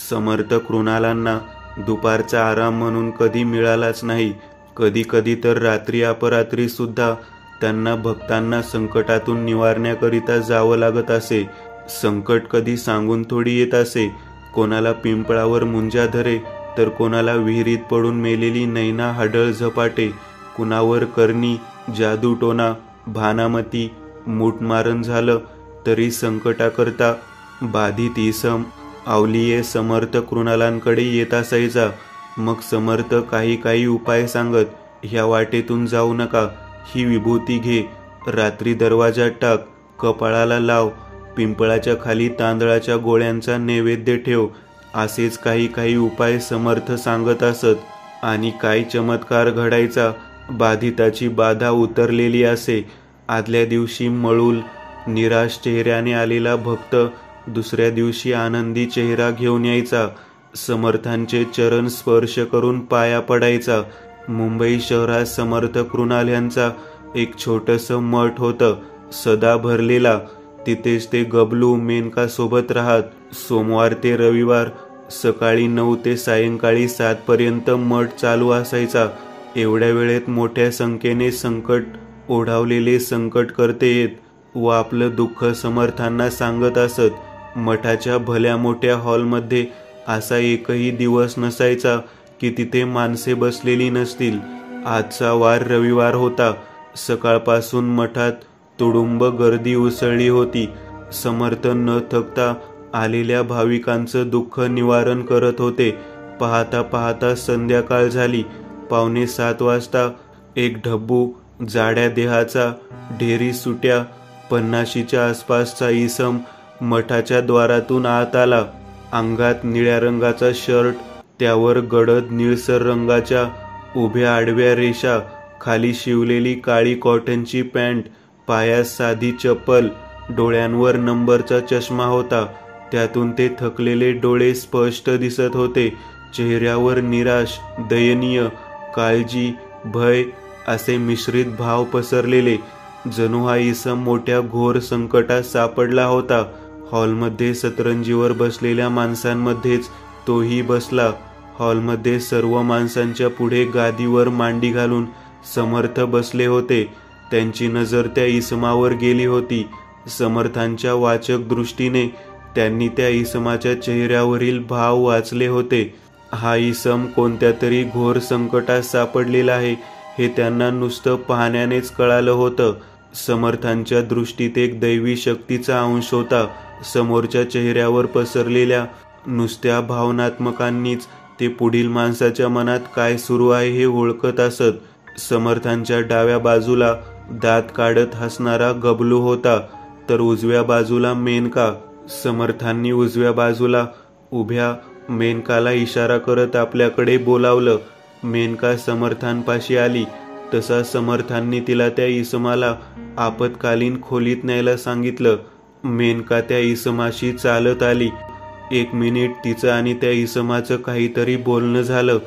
समर्थ कृणालांना दुपारचा आराम म्हणून कधी मिळालाच नाही. कधी कधी तर रात्री अपरात्री सुद्धा त्यांना भक्तांना संकटातून निवारण्याकरिता जावं लागत असे. संकट कधी सांगून थोडी येत असे. कोणाला पिंपळावर मुंजा धरे, तर कोणाला विहिरीत पडून मेलेली नैना हाडळ झपाटे, कुणावर करणी जादूटोना भानामती मूठमारण झालं तरी संकटाकरता बाधित इसम आवलिये समर्थ कृणालांकडे येत असायचा. मग समर्थ काही काही उपाय सांगत. ह्या वाटेतून जाऊ नका, ही विभूती घे, रात्री दरवाजात टाक, कपाळाला लाव, पिंपळाच्या खाली तांदळाच्या गोळ्यांचा नैवेद्य ठेव, असेच काही काही उपाय समर्थ सांगत असत. आणि काय चमत्कार घडायचा. बाधिताची बाधा उतरलेली असे. आदल्या दिवशी मळूल निराश चेहऱ्याने आलेला भक्त दुसऱ्या दिवशी आनंदी चेहरा घेऊन यायचा. समर्थांचे चरण स्पर्श करून पाया पडायचा. मुंबई शहरात समर्थ कृणाल यांचा एक छोटंसं मठ होतं, सदा भरलेला. तिथेच ते गबलू मेनका सोबत राहत. सोमवार ते रविवार सकाळी 9 ते सायंकाळी 7 पर्यंत मठ चालू असायचा. एवढ्या वेळेत मोठ्या संख्येने संकट ओढावलेले संकटकर्ते येत व आपलं दुःख समर्थांना सांगत असत. मठाच्या भल्या मोठ्या हॉलमध्ये असा एकही दिवस नसायचा की तिथे माणसे बसलेली नसतील. आजचा वार रविवार होता. सकाळपासून मठात तुडुंब गर्दी उसळली होती. समर्थ न थकता आलेल्या भाविकांचं दुःख निवारण करत होते. पाहता पाहता संध्याकाळ झाली. 6:45 वाजता एक ढब्बू जाड्या देहाचा ढेरी सुट्या 50च्या आसपासचा इसम मठाच्या द्वारातून आत आला. अंगात निळ्या रंगाचा शर्ट, त्यावर गडद निळसर रंगाच्या उभ्या आडव्या रेषा, खाली शिवलेली काळी कॉटनची पॅन्ट, पायात साधी चप्पल, डोळ्यांवर नंबरचा चष्मा होता. त्यातून ते थकलेले डोळे स्पष्ट दिसत होते. चेहऱ्यावर निराश, दयनीय, काळजी, भय असे मिश्रित भाव पसरलेले. जणू हा इसम मोठ्या घोर संकटात सापडला होता. हॉलमध्ये सतरंजीवर बसलेल्या माणसांमध्येच तोही बसला. हॉलमध्ये सर्व माणसांच्या पुढे गादीवर मांडी घालून समर्थ बसले होते. त्यांची नजर त्या इसमावर गेली होती. समर्थांच्या वाचक दृष्टीने त्यांनी त्या इसमाच्या चेहऱ्यावरील भाव वाचले होते. हा इसम कोणत्या तरी घोर संकटात सापडलेला आहे हे त्यांना नुसतं पाहण्यानेच कळालं होतं. समर्थांच्या दृष्टीत एक दैवी शक्तीचा अंश होता. समोरच्या चेहऱ्यावर पसरलेल्या नुसत्या भावनात्मकांनीच ते पुढील माणसाच्या मनात काय सुरू आहे हे ओळखत असत. समर्थांच्या डाव्या बाजूला दात काढत हसणारा गबलू होता, तर उजव्या बाजूला मेनका. समर्थांनी उजव्या बाजूला उभ्या मेनकाला इशारा करत आपल्याकडे बोलावलं. मेनका समर्थांपाशी आली. तसा समर्थांनी तिला त्या इसमाला आपत्कालीन खोलीत न्यायला सांगितलं. मेनका त्या इसमाशी चालत आली. 1 मिनिट तिचं आणि त्या इसमाचं काहीतरी बोलणं झालं.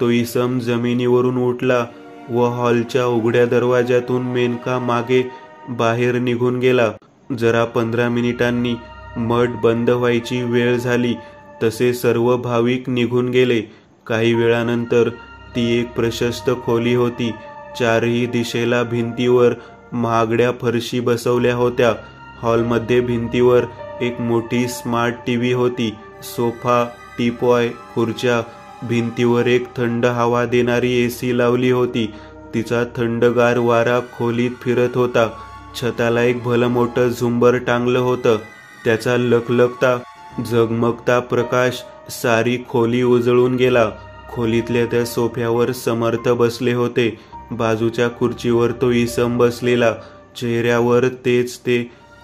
तो इसम जमिनीवरून उठला व हॉलच्या उघड्या दरवाजातून मेनका मागे बाहेर निघून गेला. जरा 15 मिनिटांनी मठ बंद व्हायची वेळ झाली तसे सर्व भाविक निघून गेले. काही वेळानंतर ती एक प्रशस्त खोली होती. चारही दिशेला भिंतीवर महागड्या फरशी बसवल्या होत्या. हॉलमध्ये भिंतीवर एक मोठी स्मार्ट टीव्ही होती. सोफा, टीपॉय, खुर्च्या, भिंतीवर एक थंड हवा देणारी एसी लावली होती. तिचा थंडगार वारा खोलीत फिरत होता. छताला एक भलं मोठं झुंबर टांगलं होतं. त्याचा लखलखता झगमगता प्रकाश सारी खोली उजळून गेला. खोलीतल्या त्या सोफ्यावर समर्थ बसले होते. बाजूच्या खुर्चीवर तो इसम बसलेला. चेहऱ्यावर तेच ते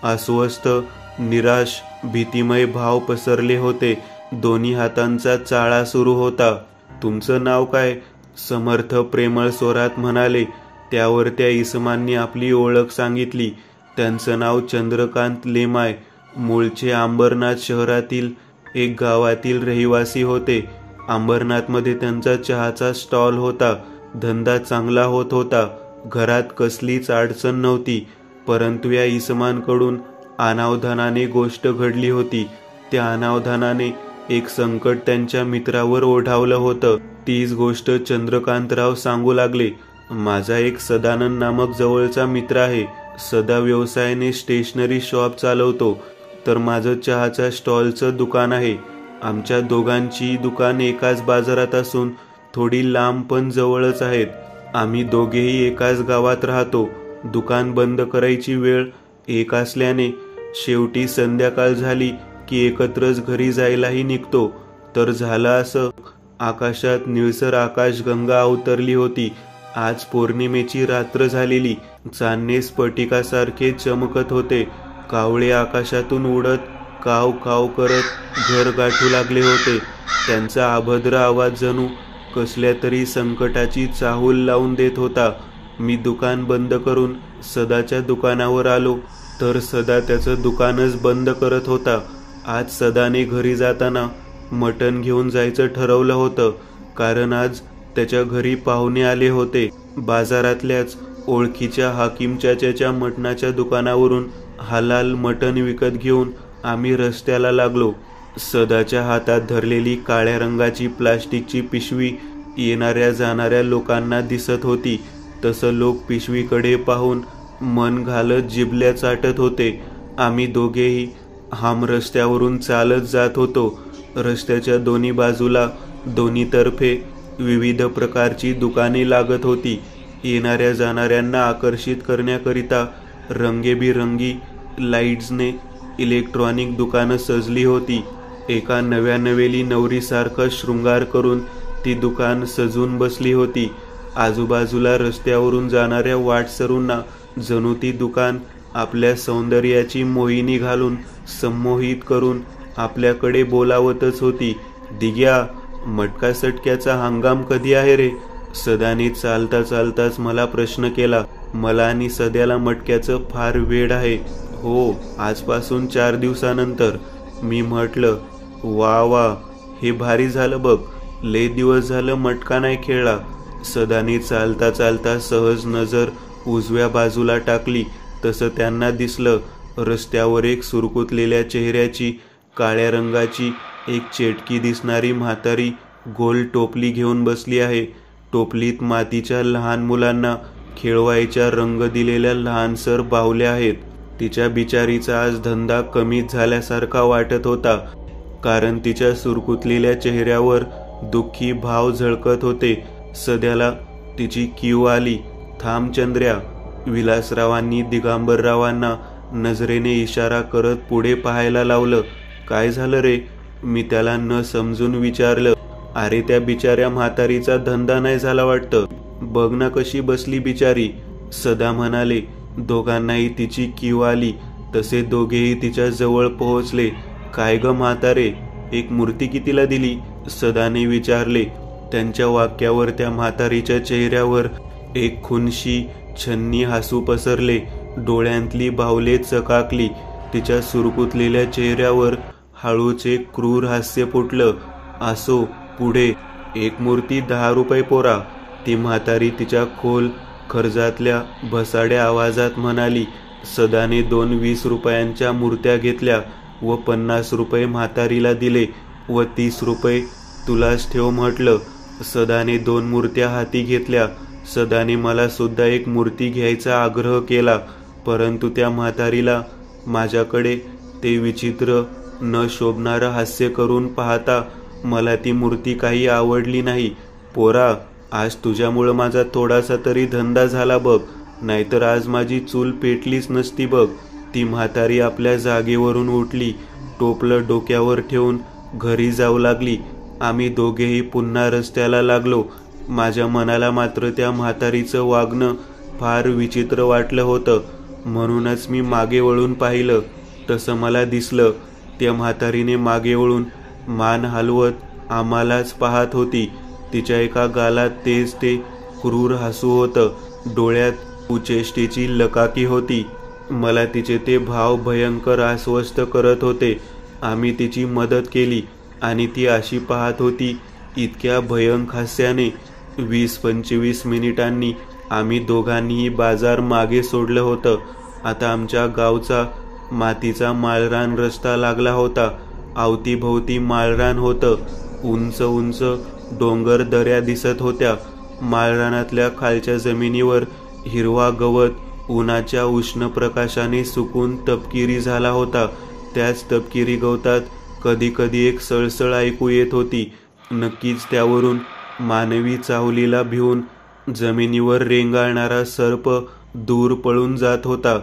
अस्वस्थ, निराश, भीतिमय भाव पसरले होते. दोन्ही हातांचा चाळा सुरू होता. तुमचं नाव काय? समर्थ प्रेमळ स्वरात म्हणाले. त्यावर त्या इसमांनी आपली ओळख सांगितली. त्यांचं नाव चंद्रकांत लेमाय. मूळचे अंबरनाथ शहरातील एक गावातील रहिवासी होते. अंबरनाथमध्ये त्यांचा चहाचा स्टॉल होता. धंदा चांगला होत होता. घरात कसलीच अडचण नव्हती. परंतु या इसमांकडून अनावधानाने गोष्ट घडली होती. त्या अनावधानाने एक संकट त्यांच्या मित्रावर ओढावलं होतं. तीच गोष्ट चंद्रकांतराव सांगू लागले. माझा एक सदानंद नामक जवळचा मित्र आहे. सदा व्यवसायाने स्टेशनरी शॉप चालवतो, तर माझं चहाच्या स्टॉलचं दुकान आहे. आमच्या दोघांची दुकान एकाच बाजारात असून थोडी लांब पण जवळच आहेत. आम्ही दोघेही एकाच गावात राहतो. दुकान बंद करायची वेळ एक असल्याने शेवटी संध्याकाळ झाली की एकत्रच घरी जायलाही निघतो. तर झालं असं, आकाशात निळसर आकाशगंगा अवतरली होती. आज पौर्णिमेची रात्र झालेली. चांदणे स्फटिकासारखे चमकत होते. कावळे आकाशातून उडत काव काव करत घर गाठू लागले होते. त्यांचा अभद्र आवाज जणू कसल्या तरी संकटाची चाहूल लावून देत होता. मी दुकान बंद करून सदाच्या दुकानावर आलो, तर सदा त्याचं दुकानच बंद करत होता. आज सदाने घरी जाताना मटण घेऊन जायचं ठरवलं होतं, कारण आज त्याच्या घरी पाहुणे आले होते. बाजारातल्याच ओळखीच्या हाकीम चाच्याच्या मटणाच्या दुकानावरून हलाल मटण विकत घेऊन आम्ही रस्त्याला लागलो. सदाच्या हातात धरलेली काळ्या रंगाची प्लास्टिकची पिशवी येणाऱ्या जाणाऱ्या लोकांना दिसत होती. तसं लोक पिशवीकडे पाहून मन घालत जिभल्या चाटत होते. आम्ही दोघेही हाम रस्त्यावरून चालत जात होतो. रस्त्याच्या दोन्ही बाजूला दोन्हीतर्फे विविध प्रकारची दुकाने लागत होती. येणाऱ्या जाणाऱ्यांना आकर्षित करण्याकरिता रंगेबिरंगी लाईट्सने इलेक्ट्रॉनिक दुकानं सजली होती. एका नव्या नवेली नवरीसारखं शृंगार करून ती दुकान सजून बसली होती. आजूबाजूला रस्त्यावरून जाणाऱ्या वाटसरूंना जणू ती दुकान आपल्या सौंदर्याची मोहिनी घालून संमोहित करून आपल्याकडे बोलावतच होती. दिग्या, मटका सटक्याचा हंगाम कधी आहे रे? सदाने चालता चालताच मला प्रश्न केला. मला आणि सध्याला मटक्याचं फार वेड आहे. हो, आजपासून 4 दिवसानंतर. मी म्हटलं, वा वा, हे भारी झालं बघ. लय दिवस झालं मटका नाही खेळला. सदाने चालता चालता सहज नजर उजव्या बाजूला टाकली. तसं त्यांना दिसलं, रस्त्यावर एक सुरकुतलेल्या चेहऱ्याची, काळ्या रंगाची एक चेटकी दिसणारी म्हातारी गोल टोपली घेऊन बसली आहे. टोपलीत मातीच्या लहान मुलांना खेळवायच्या रंग दिलेल्या लहानसर बाहुल्या आहेत. तिच्या बिचारीचा आज धंदा कमीच झाल्यासारखा वाटत होता, कारण तिच्या सुरकुतलेल्या चेहऱ्यावर दुःखी भाव झळकत होते. सध्याला तिची कीव आली. थांब चंद्र्या. विलासरावांनी दिगंबररावांना नजरेने इशारा करत पुढे पाहायला लावलं. काय झालं रे? मी त्याला न समजून विचारलं. अरे, त्या बिचाऱ्या म्हातारीचा धंदा नाही झाला वाटतं. बघ ना कशी बसली बिचारी. सदा म्हणाले. दोघांनाही तिची कीव आली. तसे दोघेही तिच्या जवळ पोहोचले. काय ग म्हातारे, एक मूर्ती कितीला दिली? सदाने विचारले. त्यांच्या वाक्यावर त्या म्हातारीच्या चेहऱ्यावर एक खुनशी छन्नी हसू पसरले. डोळ्यांतली बाहुले चकाकली. तिच्या सुरकुतलेल्या चेहऱ्यावर हळूच एक क्रूर हास्य फुटलं. असो, पुढे. एक मूर्ती 10 रुपये पोरा, ती म्हातारी तिच्या खोल खर्जातल्या भसाड्या आवाजात म्हणाली. सदाने 2 20 रुपयांच्या मूर्त्या घेतल्या व 50 रुपये म्हातारीला दिले व 30 रुपये तुलाच ठेव म्हटलं. सदाने 2 मूर्त्या हाती घेतल्या. सदाने मला सुद्धा एक मूर्ती घ्यायचा आग्रह केला, परंतु त्या म्हातारीला माझ्याकडे ते विचित्र न शोभणारं हास्य करून पाहता मला ती मूर्ती काही आवडली नाही. पोरा, आज तुझ्यामुळं माझा थोडासा तरी धंदा झाला बघ, नाहीतर आज माझी चूल पेटलीच नसती बघ. ती म्हातारी आपल्या जागेवरून उठली. टोपलं डोक्यावर ठेवून घरी जाऊ लागली. आम्ही दोघेही पुन्हा रस्त्याला लागलो. माझ्या मनाला मात्र त्या म्हातारीचं वागणं फार विचित्र वाटलं होतं. म्हणूनच मी मागे वळून पाहिलं. तसं मला दिसलं, त्या म्हातारीने मागे वळून मान हलवत आम्हालाच पाहत होती. तिच्या एका गालात तेच ते क्रूर हसू होतं. डोळ्यात उचेष्टेची लकाकी होती. मला तिचे ते भाव भयंकर अस्वस्थ करत होते. आम्ही तिची मदत केली आणि ती अशी पाहत होती इतक्या भयंकर हास्याने. 20-25 मिनिटांनी आम्ही दोघांनीही बाजार मागे सोडलं होतं. आता आमच्या गावचा मातीचा माळरान रस्ता लागला होता. अवतीभोवती माळरान होतं. उंच उंच डोंगर दऱ्या दिसत होत्या. माळरानातल्या खालच्या जमिनीवर हिरवा गवत उन्हाच्या उष्ण प्रकाशाने सुकून तपकिरी झाला होता. त्याच तपकिरी गवतात कधी कधी एक सळसळ ऐकू येत होती. नक्कीच त्यावरून मानवी चाहुलीला भिवून जमिनीवर रेंगाळणारा सर्प दूर पळून जात होता.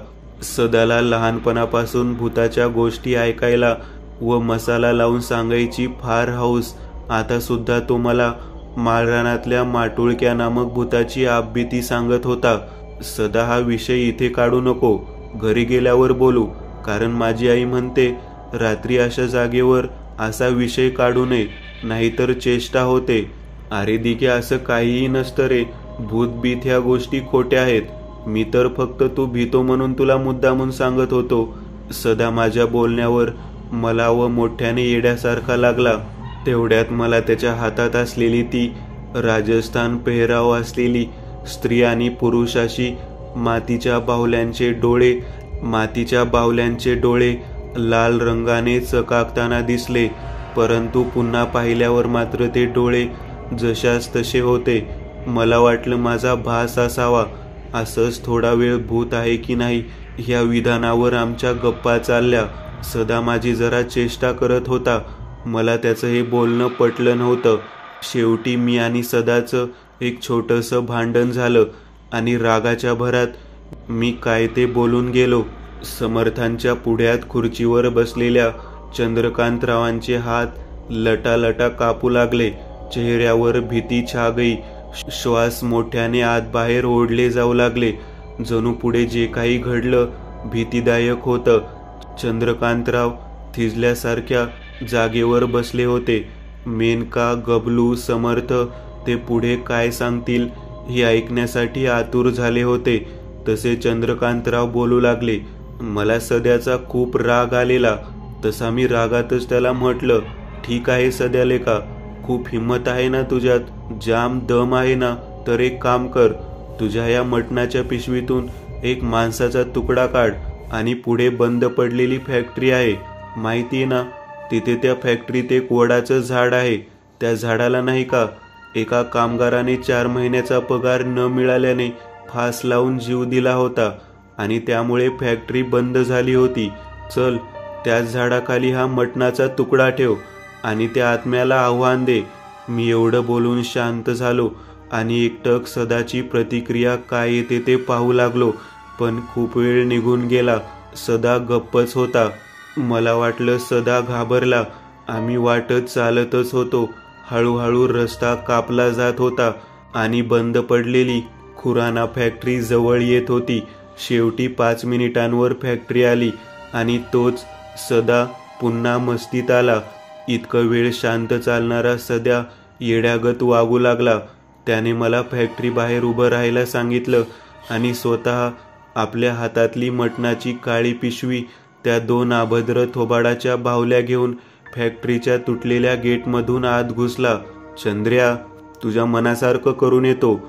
सदाला लहानपणापासून भूताच्या गोष्टी ऐकायला व मसाला लावून सांगायची फार हौस. आता सुद्धा तो मला माळरानातल्या माटुळक्या नामक भूताची आपबीती सांगत होता. सदा, हा विषय इथे काढू नको, घरी गेल्यावर बोलू, कारण माझी आई म्हणते रात्री अशा जागेवर असा विषय काढू नये, नाहीतर चेष्टा होते. अरे दिके, असं काहीही नसतं रे. भूतबीत ह्या गोष्टी खोट्या आहेत. मी तर फक्त तू भीतो म्हणून तुला मुद्दामून सांगत होतो. सदा माझ्या बोलण्यावर मला व मोठ्याने येड्यासारखा लागला. तेवढ्यात मला त्याच्या हातात असलेली ती राजस्थान पेहराव असलेली स्त्री आणि पुरुष अशी मातीच्या बाहुल्यांचे डोळे लाल रंगाने चकाकताना दिसले. परंतु पुन्हा पाहिल्यावर मात्र ते डोळे जशास तसे होते. मला वाटलं माझा भास असावा. असंच थोडा वेळ भूत आहे की नाही ह्या विधानावर आमच्या गप्पा चालल्या. सदा माझी जरा चेष्टा करत होता. मला त्याचं हे बोलणं पटलं नव्हतं. शेवटी मी आणि सदाचं एक छोटंसं भांडण झालं आणि रागाच्या भरात मी काय ते बोलून गेलो. समर्थांच्या पुढ्यात खुर्चीवर बसलेल्या चंद्रकांतरावांचे हात लटालटा कापू लागले. चेहऱ्यावर भीती छा गई. श्वास मोठ्याने आत बाहेर ओढले जाऊ लागले. जणू पुढे जे काही घडलं भीतीदायक होतं. चंद्रकांतराव थिजल्यासारख्या जागेवर बसले होते. मेनका, गबलू, समर्थ ते पुढे काय सांगतील हे ऐकण्यासाठी आतुर झाले होते. तसे चंद्रकांतराव बोलू लागले. मला सध्याचा खूप राग आलेला. तसा मी रागातच त्याला म्हटलं, ठीक आहे सध्या लेका, खूप हिंमत आहे ना तुझ्यात, जाम दम आहे ना, तर एक काम कर, तुझ्या या मटणाच्या पिशवीतून एक माणसाचा तुकडा काढ आणि पुढे बंद पडलेली फॅक्टरी आहे माहितीये ना, तिथे त्या फॅक्टरीत एक वडाचं झाड आहे. त्या झाडाला नाही का एका कामगाराने 4 महिन्याचा पगार न मिळाल्याने फास लावून जीव दिला होता आणि त्यामुळे फॅक्टरी बंद झाली होती. चल, त्याच झाडाखाली हा मटणाचा तुकडा ठेव आणि त्या आत्म्याला आव्हान दे. मी एवढं बोलून शांत झालो आणि एकटक सदाची प्रतिक्रिया काय येते ते पाहू लागलो. पण खूप वेळ निघून गेला. सदा गप्पच होता. मला वाटलं सदा घाबरला. आम्ही वाटत चालतच होतो. हळूहळू रस्ता कापला जात होता आणि बंद पडलेली खुराना फॅक्टरी जवळ येत होती. शेवटी 5 मिनिटांवर फॅक्टरी आली आणि तोच सदा पुन्हा मस्तीत आला. इतकं वेळ शांत चालणारा सदा येड्यागत वागू लागला. त्याने मला फॅक्टरी बाहेर उभं राहायला सांगितलं आणि स्वतः आपल्या हातातली मटणाची काळी पिशवी त्या 2 अभद्र थोबाडाच्या बाहुल्या घेऊन फॅक्टरीच्या तुटलेल्या गेटमधून आत घुसला. चंद्र्या, तुझ्या मनासारखं करून येतो.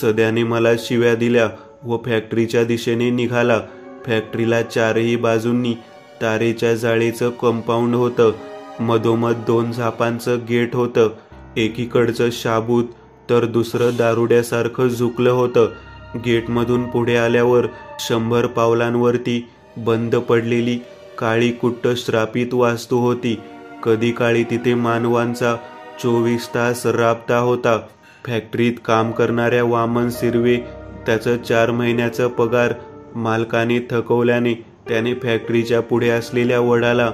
सद्याने मला शिव्या दिल्या व फॅक्टरीच्या दिशेने निघाला. फॅक्टरीला 4ही बाजूंनी तारेच्या जाळीचं कंपाऊंड होतं. मधोमध 2 झापांचं गेट होतं. एकीकडचं शाबूत तर दुसरं दारुड्यासारखं झुकलं होतं. गेटमधून पुढे आल्यावर 100 पावलांवरती बंद पडलेली काळी कुट्ट श्रापित वास्तू होती. कधी काळी तिथे मानवांचा 24 तास राबता होता. फॅक्टरीत काम करणाऱ्या वामन सिर्वे त्याचं 4 महिन्याचा पगार मालकाने थकवल्याने त्याने फॅक्टरीच्या पुढे असलेल्या वडाला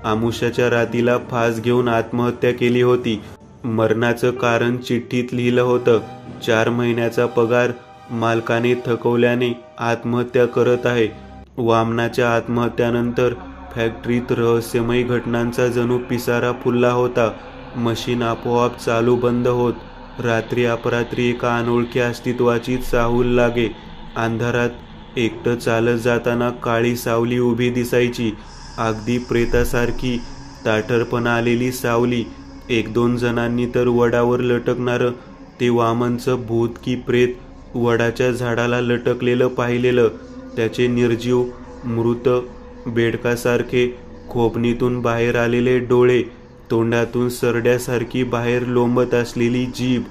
आमुष्याच्या रातीला फास घेऊन आत्महत्या केली होती. मरणाचं कारण चिठ्ठीत लिहिलं होतं. 4 महिन्याचा पगार मालकाने थकवल्याने आत्महत्या करत आहे. वामनाच्या आत्महत्यानंतर फॅक्टरीत रहस्यमयी घटनांचा जणू पिसारा फुलला होता. मशीन आपोआप चालू बंद होत. रात्री अपरात्री एका अनोळखी अस्तित्वाची चाहूल लागे. अंधारात एकटं चालत जाताना काळी सावली उभी दिसायची, अगदी प्रेतासारखी ताठरपणा आलेली सावली. 1-2 जणांनी तर वडावर लटकणारं ते वामनचं भूत की प्रेत वडाच्या झाडाला लटकलेलं पाहिलेलं. त्याचे निर्जीव मृत बेडकासारखे खोबणीतून बाहेर आलेले डोळे, तोंडातून सरड्यासारखी बाहेर लोंबत असलेली जीभ,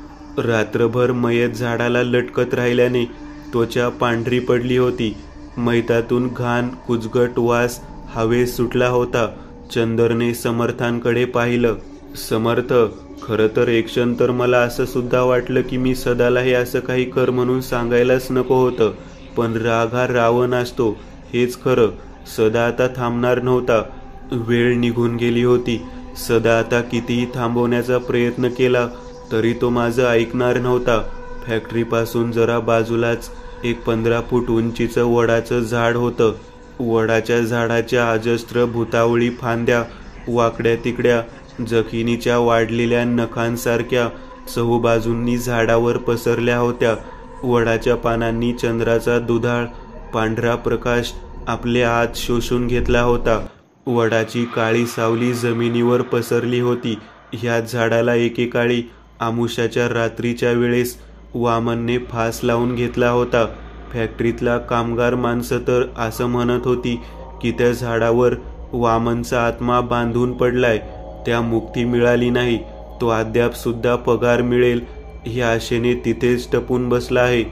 रात्रभर मयत झाडाला लटकत राहिल्याने त्वचा पांढरी पडली होती. मैतातून घाण कुजगट वास हवेत सुटला होता. चंदरने समर्थांकडे पाहिलं. समर्थ, खरं तर एक क्षण तर मला असं सुद्धा वाटलं की मी सदाला हे असं काही कर म्हणून सांगायलाच नको होतं. पण राग हा रावण असतो, हेच खरं. सदा आता थांबणार नव्हता. वेळ निघून गेली होती. सदा आता कितीही थांबवण्याचा प्रयत्न केला तरी तो माझं ऐकणार नव्हता. फॅक्टरीपासून जरा बाजूलाच एक 15 फूट उंचीचं वडाचं झाड होतं. वडाच्या झाडाच्या अजस्त्र भुतावळी फांद्या वाकड्या तिकड्या जखिनीच्या वाढलेल्या नखांसारख्या चहूबाजूंनी झाडावर पसरल्या होत्या. वडाच्या पानांनी चंद्राचा दुधाळ पांढरा प्रकाश आपल्या आत शोषून घेतला होता. वडाची काळी सावली जमिनीवर पसरली होती. ह्याच झाडाला एकेकाळी आमुष्याच्या रात्रीच्या वेळेस वामनने फास लावून घेतला होता. फॅक्टरीतला कामगार माणसं तर असं म्हणत होती की त्या झाडावर वामनचा आत्मा बांधून पडलाय. त्या मुक्ती मिळाली नाही. तो अद्याप सुद्धा पगार मिळेल ह्या आशेने तिथेच टपून बसला आहे.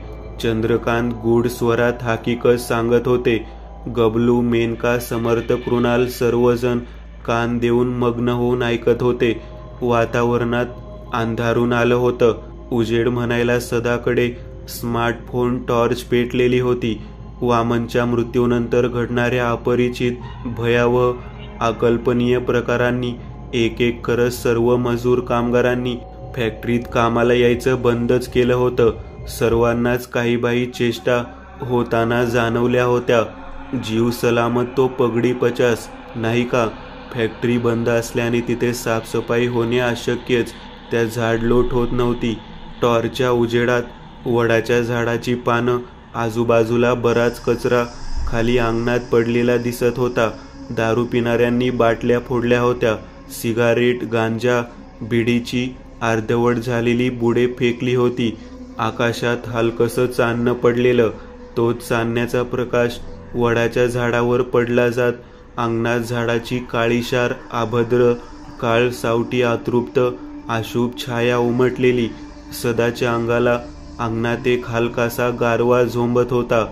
चंद्रकांत गूढ स्वरात हकीकत सांगत होते. गबलू, मेनका, समर्थ, कृणाल सर्वजण कान देऊन मग्न होऊन ऐकत होते. वातावरणात अंधारून आलं होतं. उजेड म्हणायला सदाकडे स्मार्टफोन टॉर्च पेटलेली होती. वामनच्या मृत्यूनंतर घडणाऱ्या अपरिचित, भयावह, अकल्पनीय प्रकारांनी एक एक करत सर्व मजूर कामगारांनी फॅक्टरीत कामाला यायचं बंदच केलं होतं. सर्वांनाच काही बाई चेष्टा होताना जाणवल्या होत्या. जीव सलामत तो पगडी 50, नाही का? फॅक्टरी बंद असल्याने तिथे साफसफाई होणे अशक्यच. त्या झाडलोट होत नव्हती. टॉर्चच्या उजेडात वडाच्या झाडाची पानं, आजूबाजूला बराच कचरा खाली अंगणात पडलेला दिसत होता. दारू पिणाऱ्यांनी बाटल्या फोडल्या होत्या. सिगारेट, गांजा, बिडीची अर्धवट झालेली बुडे फेकली होती. आकाशात हलकसं चांदणं पडलेलं. तोच चांदण्याचा प्रकाश वडाच्या झाडावर पडला जात अंगणात झाडाची काळीशार, अभद्र, काळ सावटी, अतृप्त, अशुभ छाया उमटलेली. सदाच्या अंगाला अंगणात एक हलकासा गारवा झोंबत होता.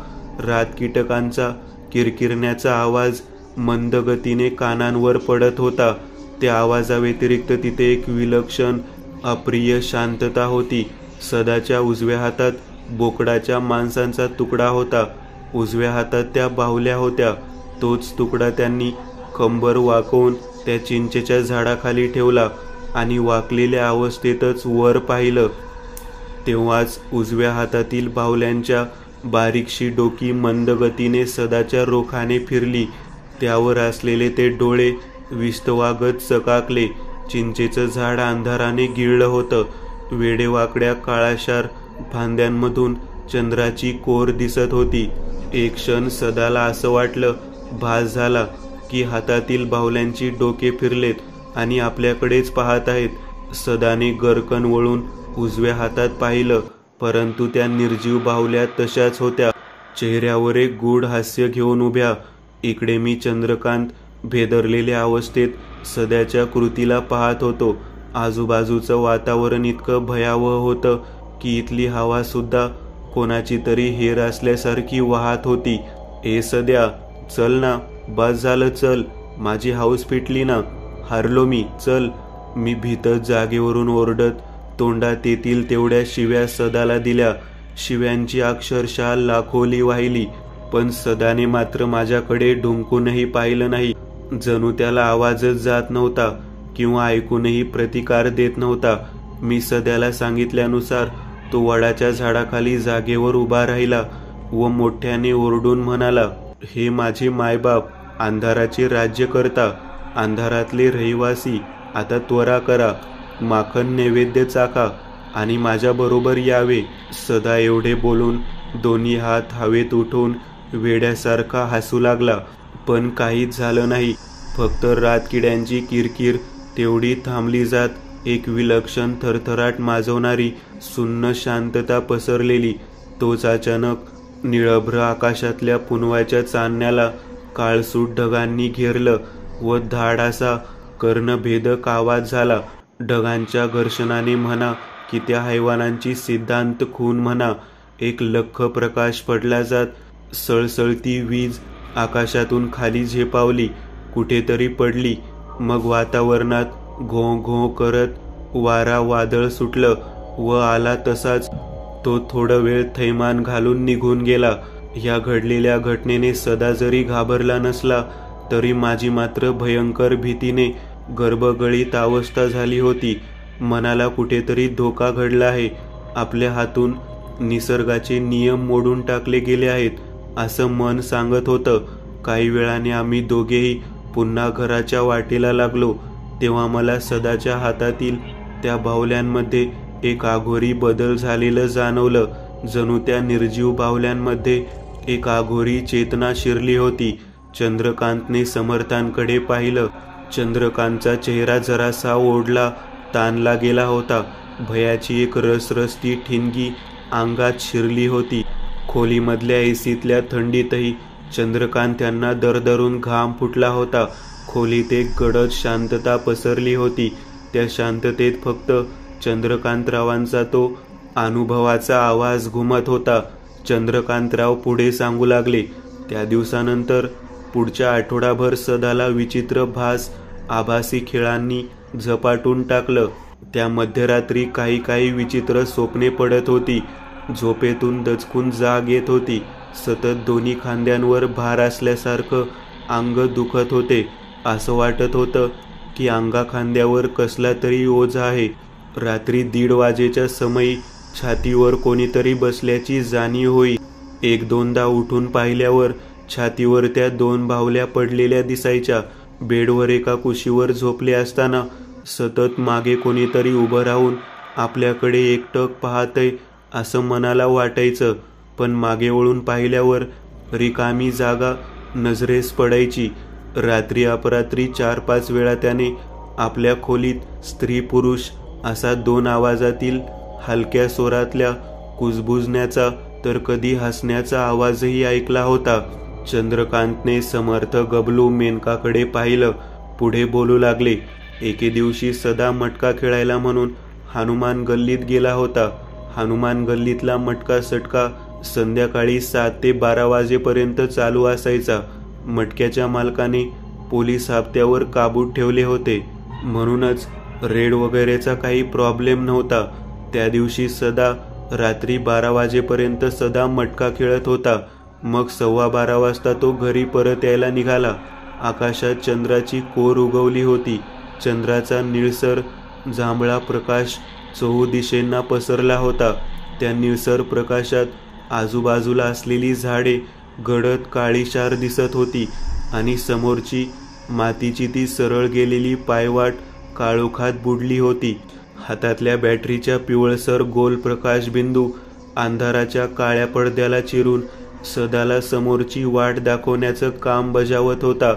रातकीटकांचा किरकिरण्याचा आवाज मंद गतीने कानांवर पडत होता. त्या आवाजाव्यतिरिक्त तिथे एक विलक्षण, अप्रिय शांतता होती. सदाच्या उजव्या हातात बोकडाच्या मांसाचा तुकडा होता. उजव्या हातात त्या बाहुल्या होत्या. तोच तुकडा त्यांनी कंबर वाकवून त्या चिंचेच्या झाडाखाली ठेवला आणि वाकलेल्या अवस्थेतच वर पाहिलं. तेव्हाच उजव्या हातातील बाहुल्यांच्या बारीकशी डोकी मंद गतीने सदाच्या रोखाने फिरली. त्यावर असलेले ते डोळे विस्तवागत चकाकले. चिंचेचं झाड अंधाराने गिळलं होतं. वेडेवाकड्या काळाशार फांद्यांमधून चंद्राची कोर दिसत होती. एक क्षण सदाला असं वाटलं, भास झाला की हातातील बाहुल्यांची डोके फिरलेत आणि आपल्याकडेच पाहत आहेत. सदाने गरकन वळून उजव्या हातात पाहिलं, परंतु त्या निर्जीव बाहुल्या तशाच होत्या, चेहऱ्यावर एक गूढ हास्य घेऊन उभ्या. इकडे मी चंद्रकांत भेदरलेल्या अवस्थेत सदाच्या कृतीला पाहत होतो. आजूबाजूचं वातावरण इतकं भयावह होतं की इथली हवा सुद्धा कोणाची तरी हेर असल्यासारखी वाहत होती. ए सद्या, चल ना, बस झालं, चल. माझी हाऊस फिटली ना, हारलो मी, चल. मी भीतच जागेवरून ओरडत तोंडात येतील तेवढ्या शिव्या सदाला दिल्या. शिव्यांची अक्षरशः लाखोली वाहिली. पण सदाने मात्र माझ्याकडे ढुंकूनही पाहिलं नाही. जणू त्याला आवाजच जात नव्हता किंवा ऐकूनही प्रतिकार देत नव्हता. मी सदाला सांगितल्यानुसार तो वडाच्या झाडाखाली जागेवर उभा राहिला व मोठ्याने ओरडून म्हणाला, हे माझे मायबाप, अंधाराचे राज्यकर्ता, अंधारातले रहिवासी, आता त्वरा करा, माखन नैवेद्य चाका आणि माझ्याबरोबर यावे. सदा एवढे बोलून दोन्ही हात हवेत उठवून वेड्यासारखा हसू लागला. पण काहीच झालं नाही. फक्त रातकिड्यांची किरकिर तेवढी थांबली जात एक विलक्षण थरथराट माजवणारी सुन्न शांतता पसरलेली. तोच अचानक निळभ्र आकाशातल्या पुनवाच्या चांदण्याला काळसूट ढगांनी घेरलं. व धाड असा कर्णभेदक आवाज झाला. ढगांच्या घर्षणाने म्हणा की त्या हैवानांची सिद्धांत खून म्हणा, एक लख्ख प्रकाश पडला जात सळसळती वीज आकाशातून खाली झेपावली, कुठेतरी पडली. मग वातावरणात घों घों करत वारा वादळ सुटलं व आला तसाच तो थोडा वेळ थैमान घालून निघून गेला. ह्या घडलेल्या घटनेने सदा जरी घाबरला नसला तरी माझी मात्र भयंकर भीतीने गर्भगळीत अवस्था झाली होती. मनाला कुठेतरी धोका घडला आहे. आपल्या हातून निसर्गाचे नियम मोडून टाकले गेले आहेत असं मन सांगत होतं. काही वेळाने आम्ही दोघेही पुन्हा घराच्या वाटेला लागलो. तेव्हा मला सदाच्या हातातील त्या बाहुल्यांमध्ये एक आघोरी बदल झालेलं जाणवलं. जणू त्या निर्जीव बाहुल्यांमध्ये एक आघोरी चेतना शिरली होती. चंद्रकांतने समर्थांकडे पाहिलं. चंद्रकांतचा चेहरा जरासा ओढला ताणला गेला होता. भयाची एक रसरसती ठिणगी अंगात शिरली होती. खोलीमधल्या एसीतल्या थंडीतही चंद्रकांत यांना दरदरून घाम फुटला होता. खोलीत एक गडद शांतता पसरली होती. त्या शांततेत फक्त चंद्रकांतरावांचा तो अनुभवाचा आवाज घुमत होता. चंद्रकांतराव पुढे सांगू लागले. त्या दिवसानंतर पुढच्या आठवडाभर सदाला विचित्र भास आभासी खेळांनी झपाटून टाकलं. त्या मध्यरात्री काही विचित्र स्वप्ने पडत होती. झोपेतून दचकून जाग येत होती. सतत दोन्ही खांद्यांवर भार असल्यासारखं अंग दुखत होते. असं वाटत होतं की अंगाखांद्यावर कसला तरी ओझा आहे. रात्री 1:30 वाजेच्या समयी छातीवर कोणीतरी बसल्याची जाणीव होई. एक दोनदा उठून पाहिल्यावर छातीवर त्या 2 बाहुल्या पडलेल्या दिसायच्या. बेडवर एका कुशीवर झोपले असताना सतत मागे कोणीतरी उभं राहून आपल्याकडे एकटक पाहतंय असं मनाला वाटायचं. पण मागे वळून पाहिल्यावर रिकामी जागा नजरेस पडायची. रात्री अपरात्री 4-5 वेळा त्याने आपल्या खोलीत स्त्री पुरुष असा 2 आवाजातील हलक्या स्वरातल्या कुजबुजण्याचा तर कधी हसण्याचा आवाजही ऐकला होता. चंद्रकांतने समर्थ गबलू मेनकाकडे पाहिलं. पुढे बोलू लागले. एके दिवशी सदा मटका खेळायला म्हणून हनुमान गल्लीत गेला होता. हनुमान गल्लीतला मटका सटका संध्याकाळी 7 ते 12 वाजेपर्यंत चालू असायचा. मटक्याच्या मालकाने पोलीस हप्त्यावर काबूत ठेवले होते म्हणूनच रेड वगैरेचा काही प्रॉब्लेम नव्हता. त्या दिवशी सदा रात्री 12 वाजेपर्यंत सदा मटका खेळत होता. मग 12:15 वाजता तो घरी परत यायला निघाला. आकाशात चंद्राची कोर उगवली होती. चंद्राचा निळसर जांभळा प्रकाश चहूदिशेंना पसरला होता. त्या निळसर प्रकाशात आजूबाजूला असलेली झाडे गडद काळीशार दिसत होती आणि समोरची मातीची ती सरळ गेलेली पायवाट काळोखात बुडली होती. हातातल्या बॅटरीच्या पिवळसर गोल प्रकाशबिंदू अंधाराच्या काळ्या पडद्याला चिरून सदाला समोरची वाट दाखवण्याचं काम बजावत होता.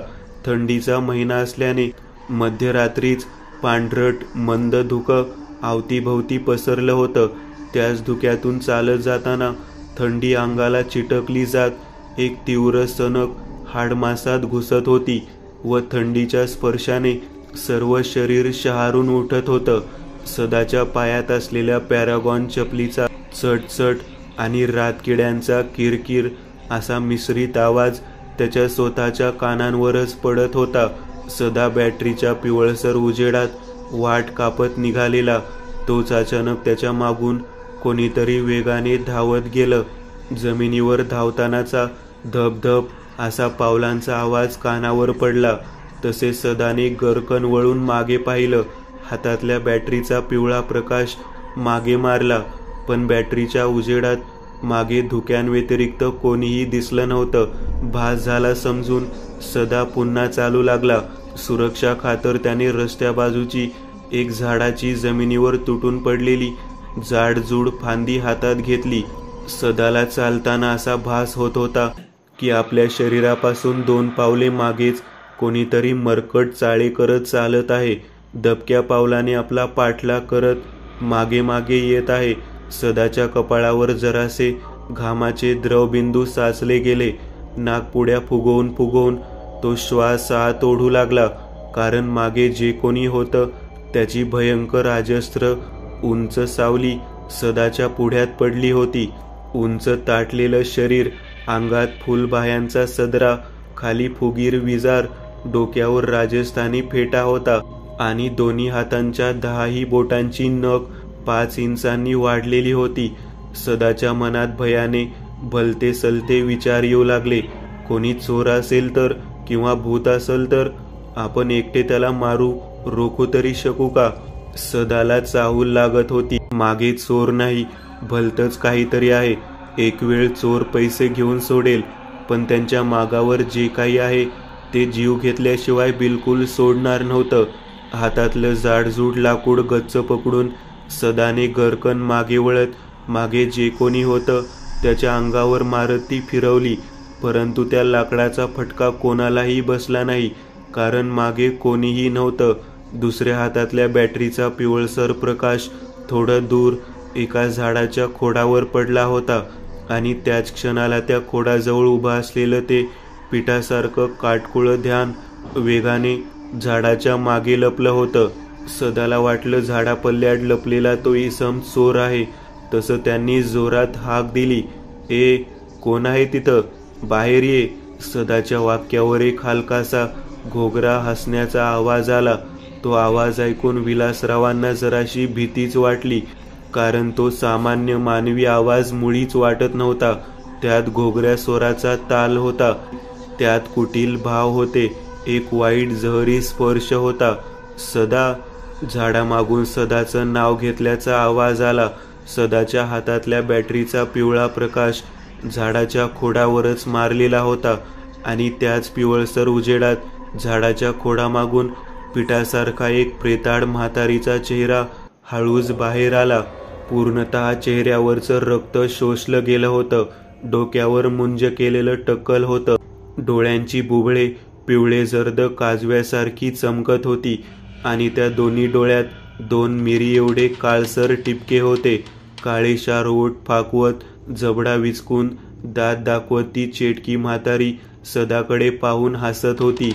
थंडीचा महिना असल्याने मध्यरात्रीच पांढरट मंद धुकं अवतीभवती पसरलं होतं. त्याच धुक्यातून चालत जाताना थंडी अंगाला चिटकली जात एक तीव्र सनक हाडमासात घुसत होती व थंडीच्या स्पर्शाने सर्व शरीर शहारून उठत होतं. सदाच्या पायात असलेल्या पॅरागॉन चपलीचा चटचट आणि रातकिड्यांचा किरकिर असा मिश्रित आवाज त्याच्या स्वतःच्या कानांवरच पडत होता. सदा बॅटरीच्या पिवळसर उजेडात वाट कापत निघालेला. तोच अचानक त्याच्या मागून कोणीतरी वेगाने धावत गेलं. जमिनीवर धावतानाचा धपधप असा पावलांचा आवाज कानावर पडला. तसे सदाने गरकन वळून मागे पाहिलं. हातातल्या बॅटरीचा पिवळा प्रकाश मागे मारला, पण बॅटरीच्या उजेडात मागे धुक्यांव्यतिरिक्त कोणीही दिसलं नव्हतं. भास झाला समजून सदा पुन्हा चालू लागला. सुरक्षा खातर त्याने रस्त्या बाजूची एक झाडाची जमिनीवर तुटून पडलेली जाडजूड फांदी हातात घेतली. सदाला चालताना असा भास होत होता की आपल्या शरीरापासून 2 पावले मागेच कोणीतरी मरकट चाळे करत चालत आहे. दबक्या पावलाने आपला पाठलाग करत मागे मागे येत आहे. सदाच्या कपाळावर जरासे घामाचे द्रवबिंदू साचले गेले. नाकपुड्या फुगवून फुगवून तो श्वास आत ओढू लागला, कारण मागे जे कोणी होतं त्याची भयंकर अजस्त्र उंच सावली सदाच्या पुढ्यात पडली होती. उंच ताटलेलं शरीर, अंगात फुलबाह्यांचा सदरा, खाली फुगीर विजार, डोक्यावर राजस्थानी फेटा होता आणि दोन्ही हातांच्या 10ही बोटांची नख 5 इंचांनी वाढलेली होती. सदाच्या मनात भयाने भलते सलते विचार येऊ लागले. कोणी चोर असेल तर, किंवा भूत असेल तर आपण एकटे त्याला मारू, रोखू तरी शकू का? सदाला चाहूल लागत होती. मागे चोर नाही, भलतंच काहीतरी आहे. एक वेळ चोर पैसे घेऊन सोडेल, पण त्यांच्या मागावर जे काही आहे ते जीव घेतल्याशिवाय बिलकुल सोडणार नव्हतं. हातातलं जाडजूड लाकूड गच्च पकडून सदाने गरकन मागे वळत मागे जे कोणी होतं त्याच्या अंगावर मारत ती फिरवली, परंतु त्या लाकडाचा फटका कोणालाही बसला नाही, कारण मागे कोणीही नव्हतं. दुसऱ्या हातातल्या बॅटरीचा पिवळसर प्रकाश थोडं दूर एका झाडाच्या खोडावर पडला होता आणि त्याच क्षणाला त्या खोडाजवळ उभं असलेलं ते पिठासारखं काटकुळं ध्यान वेगाने झाडाच्या मागे लपलं होतं. सदाला वाटलं झाडापल्ल्यात लपलेला तो इसम चोर आहे. तसं त्यांनी जोरात हाक दिली, ए कोण आहे तिथं, बाहेर ये. सदाच्या वाक्यावर एक हलकासा घोगरा हसण्याचा आवाज आला. तो आवाज ऐकून विलासरावांना जराशी भीतीच वाटली, कारण तो सामान्य मानवी आवाज मुळीच वाटत नव्हता. त्यात घोगऱ्या स्वराचा ताल होता, त्यात कुटील भाव होते, एक वाईट जहरी स्पर्श होता. सदा. झाडामागून सदाचं नाव घेतल्याचा आवाज आला. सदाच्या हातातल्या बॅटरीचा पिवळा प्रकाश झाडाच्या खोडावरच मारलेला होता आणि त्याच पिवळसर उजेडात झाडाच्या खोडामागून पिठासारखा एक प्रेताळ म्हातारीचा चेहरा हळूच बाहेर आला. पूर्णतः चेहऱ्यावरचं रक्त शोषलं गेलं होतं. डोक्यावर मुंज केलेलं टक्कल होतं. डोळ्यांची बुबळे पिवळे जर्द काजव्यासारखी चमकत होती आणि त्या दोन्ही डोळ्यात 2 मिरी एवढे काळसर टिपके होते. काळेशार ओठ फाकवत, जबडा विचकून दात दाखवत ती चेटकी म्हातारी सदाकडे पाहून हसत होती.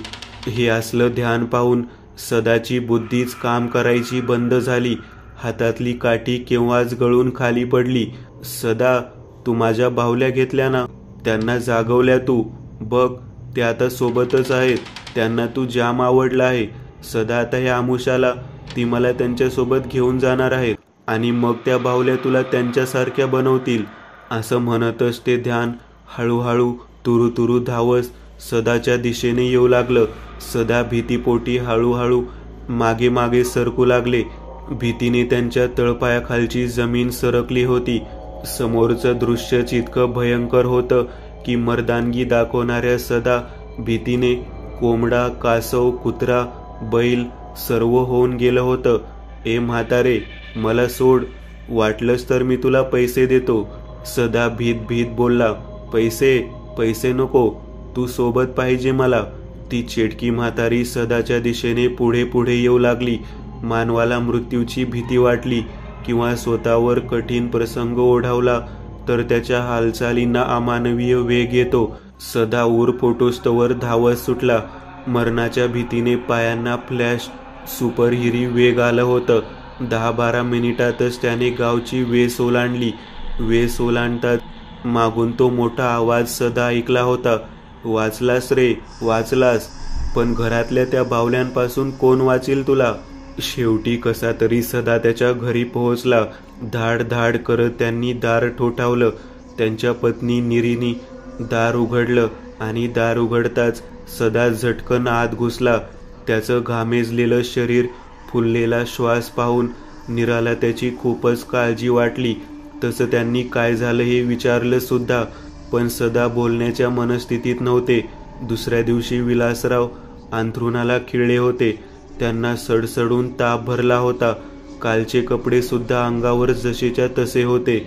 हे असलं ध्यान पाहून सदाची बुद्धीच काम करायची बंद झाली. हातातली काठी केव्हाच गळून खाली पडली. सदा, तू माझ्या बाहुल्या घेतल्या ना, त्यांना जागवल्या तू. बघ, ते आता सोबतच आहेत. त्यांना तू जाम आवडला आहे. सदा आता ह्या आमुषाला ती मला त्यांच्यासोबत घेऊन जाणार आहेत आणि मग त्या बाहुल्या तुला त्यांच्यासारख्या बनवतील. असं म्हणतच ते ध्यान हळूहळू तुरू तुरू धावत सदाच्या दिशेने येऊ लागलं. सदा भीतीपोटी हळूहळू मागे मागे सरकू लागले. भीतीने त्यांच्या तळपायाखालची जमीन सरकली होती. समोरचं दृश्यच इतकं भयंकर होतं की मर्दानगी दाखवणाऱ्या सदा भीतीने कोंबडा, कासव, कुत्रा, बैल सर्व होऊन गेलं होतं. ए म्हातारे, मला सोड, वाटलंच तर मी तुला पैसे देतो. सदा भीत भीत बोलला. पैसे? पैसे नको, तू सोबत पाहिजे मला. ती चेटकी म्हातारी सदाच्या दिशेने पुढे पुढे येऊ लागली. मानवाला मृत्यूची भीती वाटली किंवा स्वतःवर कठीण प्रसंग ओढावला तर त्याच्या हालचालींना अमानवीय वेग येतो. सदा ऊर फोटोस्तवर धावत सुटला. मरणाच्या भीतीने पायांना फ्लॅश सुपरहिरी वेग आलं होतं. 10-12 मिनिटातच त्याने गावची वेस ओलांडली. वेस ओलांडतात मागून तो मोठा आवाज सदा ऐकला होता. वाचलास रे, वाचलास. पण घरातल्या त्या बावल्यांपासून कोण वाचेल तुला? शेवटी कसा तरी सदा त्याच्या घरी पोहोचला. धाड धाड करत त्यांनी दार ठोठावलं. त्यांच्या पत्नी निरीनी दार उघडलं आणि दार उघडताच सदा झटकन आत घुसला. त्याचं घामेजलेलं शरीर, फुललेला श्वास पाहून निराला त्याची खूपच काळजी वाटली. तसं त्यांनी काय झालं हे विचारलं सुद्धा, पण सदा बोलण्याच्या मनस्थितीत नव्हते. दुसऱ्या दिवशी विलासराव अंथरुणाला खिळले होते. त्यांना सडसडून ताप भरला होता. कालचे कपडे सुद्धा अंगावर जसेच्या तसे होते.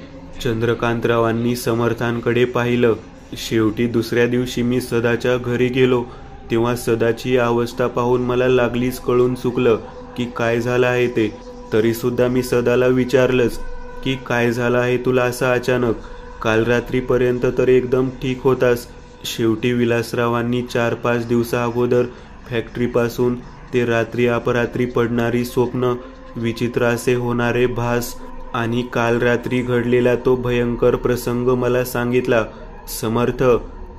चंद्रकांतरावांनी समर्थांकडे पाहिलं. शेवटी दुसऱ्या दिवशी मी सदाच्या घरी गेलो तेव्हा सदाची अवस्था पाहून मला लागलीच कळून चुकलं की काय झालं आहे ते. तरी सुद्धा मी सदाला विचारलंच की काय झालं आहे तुला असं अचानक? काल रात्रीपर्यंत तर एकदम ठीक होतास, शेवटी विलासरावांनी 4-5 दिवसा अगोदर फॅक्टरीपासून ते रात्री अपरात्री पडणारी स्वप्न, विचित्र असे होणारे भास आणि काल रात्री घडलेला तो भयंकर प्रसंग मला सांगितला. समर्थ,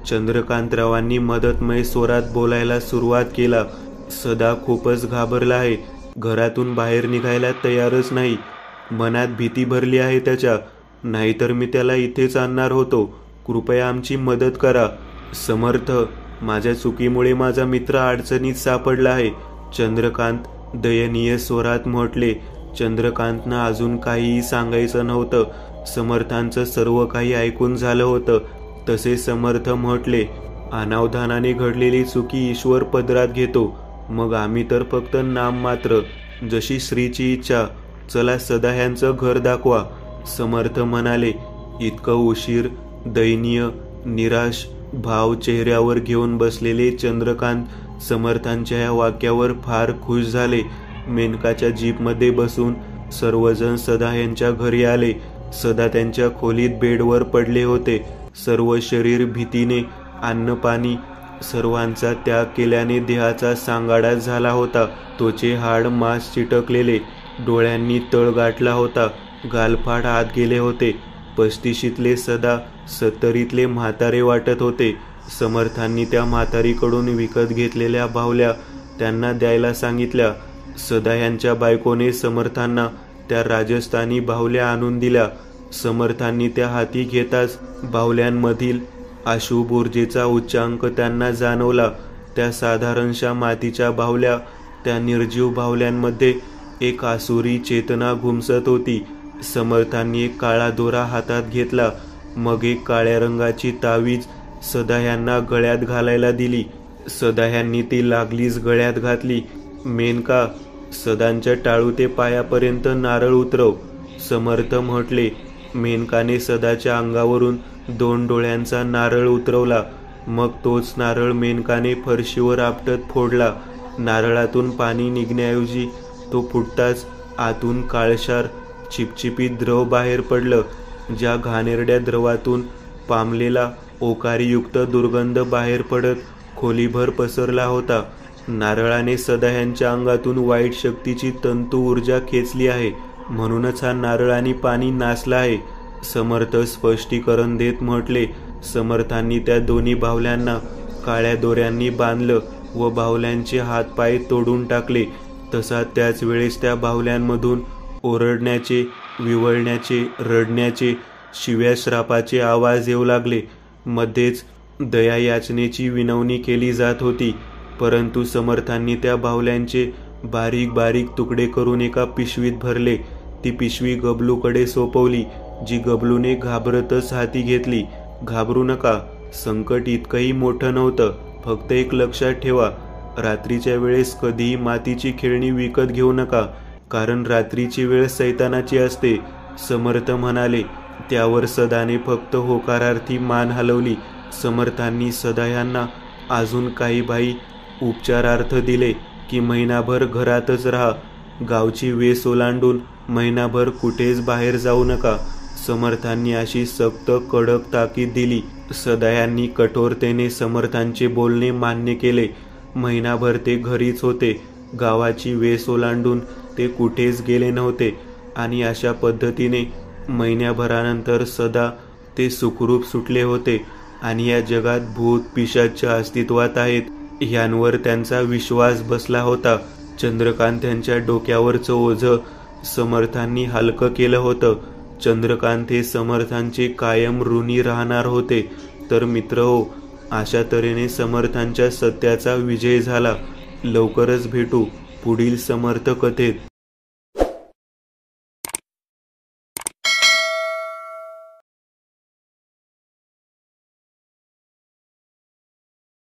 चंद्रकांतरावांनी मदतमय स्वरात बोलायला सुरुवात केला. सदा खूपच घाबरला आहे. घरातून बाहेर निघायला तयारच नाही. मनात भीती भरली आहे त्याच्या. नाहीतर मी त्याला इथेच आणणार होतो. कृपया आमची मदत करा. समर्थ, माझ्या चुकीमुळे माझा मित्र अडचणीत सापडला आहे, चंद्रकांत दयनीय स्वरात म्हटले. चंद्रकांतना अजून काहीही सांगायचं नव्हतं. समर्थांचं सर्व काही ऐकून झालं होतं. तसे समर्थ म्हटले, अनावधानाने घडलेली चुकी ईश्वर पदरात घेतो. मग आम्ही तर फक्त नाम मात्र. जशी श्रीची इच्छा. चला सदाह्यांचं घर दाखवा. समर्थ म्हणाले. इतकं उशीर दयनीय निराश भाव चेहऱ्यावर घेऊन बसलेले चंद्रकांत समर्थांच्या या वाक्यावर फार खुश झाले. मेनकाच्या जीपमध्ये बसून सर्वजण सदा यांच्या घरी आले. सदा त्यांच्या खोलीत बेडवर पडले होते. सर्व शरीर भीतीने, अन्न पाणी सर्वांचा त्याग केल्याने देहाचा सांगाडा झाला होता. त्वचे हाड मांस चिटकलेले, डोळ्यांनी तळ गाठला होता, गालफाट आत गेले होते. 35शीतले सदा 70रीतले म्हातारे वाटत होते. समर्थांनी त्या म्हातारीकडून विकत घेतलेल्या बाहुल्या त्यांना द्यायला सांगितल्या. सदा यांच्या बायकोने समर्थांना त्या राजस्थानी बाहुल्या आणून दिल्या. समर्थांनी त्या हाती घेताच बाहुल्यांमधील अशुभ ऊर्जेचा उच्चांक त्यांना जाणवला. त्या साधारणशा मातीच्या बाहुल्या, त्या निर्जीव बाहुल्यांमध्ये एक आसुरी चेतना घुमसत होती. समर्थांनी एक काळा दोरा हातात घेतला. मग एक काळ्या रंगाची तावीज सदा यांना गळ्यात घालायला दिली. सदा यांनी ती लागलीच गळ्यात घातली. मेनका, सदांच्या टाळू ते पायापर्यंत नारळ उतरव, समर्थ म्हटले. मेनकाने सदाच्या अंगावरून 2 डोळ्यांचा नारळ उतरवला. मग तोच नारळ मेनकाने फरशीवर आपटत फोडला. नारळातून पाणी निघण्याऐवजी तो फुटताच आतून काळशार चिपचिपीत द्रव बाहेर पडलं. ज्या घाणेरड्या द्रवातून पामलेला ओकारीयुक्त दुर्गंध बाहेर पडत खोलीभर पसरला होता. नारळाने सदा यांच्या अंगातून वाईट शक्तीची तंतू ऊर्जा खेचली आहे. म्हणूनच हा नारळ आणि पाणी नासला आहे, समर्थ स्पष्टीकरण देत म्हटले. समर्थांनी त्या दोन्ही बाहुल्यांना काळ्या दोऱ्यांनी बांधलं व बाहुल्यांचे हातपाय तोडून टाकले. तसा त्याच वेळेस त्या बाहुल्यांमधून ओरडण्याचे, विवळण्याचे, रडण्याचे, शिव्या श्रापाचे आवाज येऊ लागले. मध्येच दया याचनेची विनवणी केली जात होती. परंतु समर्थांनी त्या बाहुल्यांचे बारीक बारीक तुकडे करून एका पिशवीत भरले. ती पिशवी गबलूकडे सोपवली, जी गबलूने घाबरतच हाती घेतली. घाबरू नका, संकट इतकंही मोठं नव्हतं. फक्त एक लक्षात ठेवा, रात्रीच्या वेळेस कधीही मातीची खेळणी विकत घेऊ नका, कारण रात्रीची वेळ सैतानाची असते, समर्थ म्हणाले. त्यावर सदाने फक्त होकारार्थी मान हलवली. समर्थांनी सदा यांना अजून काही बाई उपचारार्थ दिले की महिनाभर घरातच राहा. गावची वेस ओलांडून महिनाभर कुठेच बाहेर जाऊ नका. समर्थांनी अशी सक्त कडक ताकीद दिली. सदा यांनी कठोरतेने समर्थांचे बोलणे मान्य केले. महिनाभर ते घरीच होते. गावाची वेस ओलांडून ते कुठेच गेले नव्हते. आणि अशा पद्धतीने महिन्याभरानंतर सदा ते सुखरूप सुटले होते. आणि या जगात भूत पिशाच अस्तित्वात आहेत यांवर त्यांचा विश्वास बसला होता. चंद्रकांत यांच्या डोक्यावरचं ओझं समर्थांनी हलकं केलं होतं. चंद्रकांत हे समर्थांचे कायम ऋणी राहणार होते. तर मित्र हो, अशा तऱ्हेने समर्थांच्या सत्याचा विजय झाला. लवकरच भेटू पुढील समर्थ कथेत.